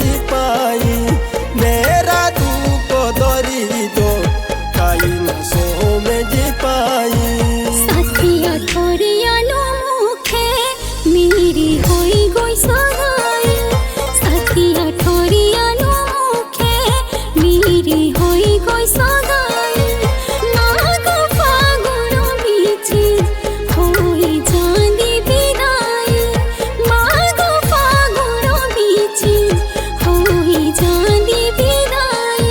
जिपाई मेरा दुख दरी दो काई न सो में जिपाई साथिया ठोरिया नो मुखे मेरी होई गोई सगाई साथिया ठोरिया नो मुखे मेरी होई गोई सगाई माघ फागुन बीचे होई चांदी बिदाई माघ फागुन बीचे होई चांदी बिदाई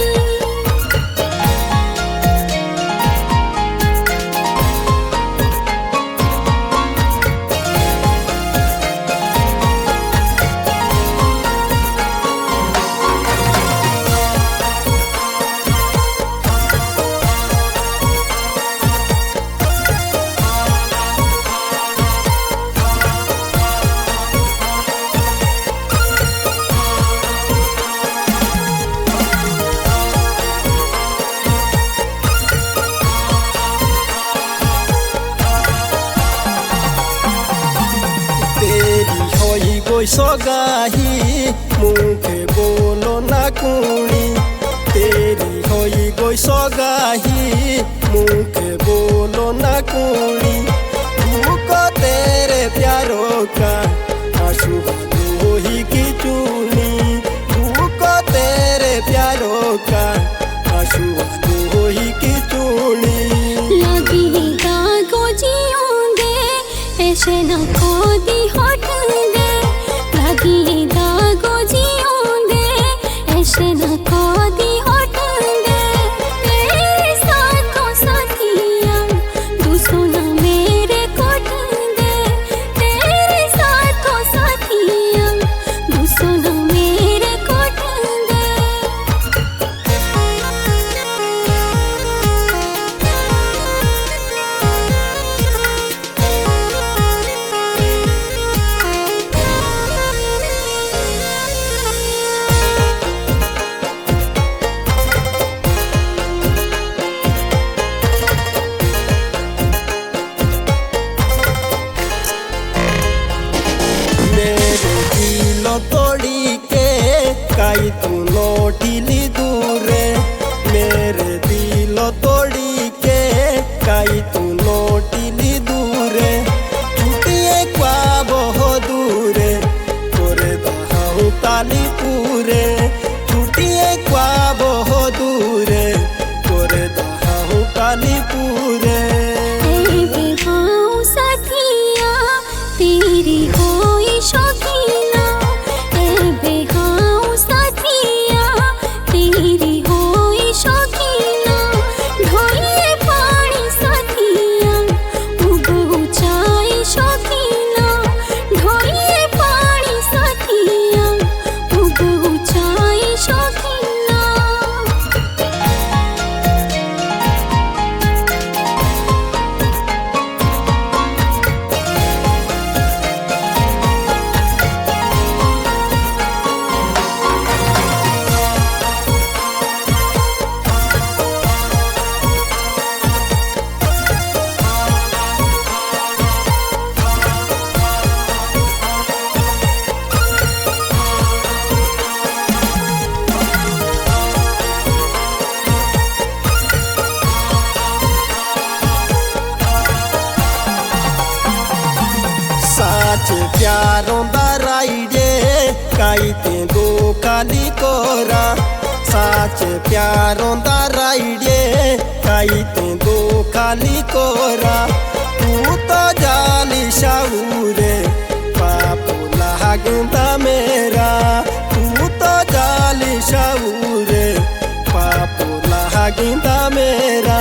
तेरी होई गोई सगाही मुखे बोलो ना कुणी तेरी होई गोई सगाही मुखे बोलो ना कुणी तुमको तेरे प्यारों का आंसू ही की चूनी तुमको तेरे प्यारों का आंसू ही की चूनी लगी दागो जियोंगे ऐसे न खोदी होठ दे लगी दागो जियोंगे ऐसे न खोदी होठ दे तेरे साथों साथिया दूसरों न मेरे कोठ दे तेरे साथों साथिया दूसरों न मेरे कोठ दे मेरे दिल तोड़ी के काई तू नोटिली दूरे मेरे दिल तोड़ी के काई तू नोटिली दूरे छुटिए क्वा बहु दूरे तोरे दहाऊ ताली पूरे छुटिए क्वा बहु दूरे तोरे दहाऊ ताली पूरे बेभाऊ साथिया तेरी होई शौकीना ए बेभाऊ साथिया तेरी होई शौकीना ढोलिए पानी साथिया उगो चाय शौकीना ढोलिए पानी साथिया उगो चाय शौकीना साच प्यारों दा राइडे काई ते दो काली कोरा साच प्यारों दा राइडे काई ते दो काली कोरा तू तो जाली शाऊरे पाप लागंदा मेरा तू तो जाली शाऊरे पाप लागंदा मेरा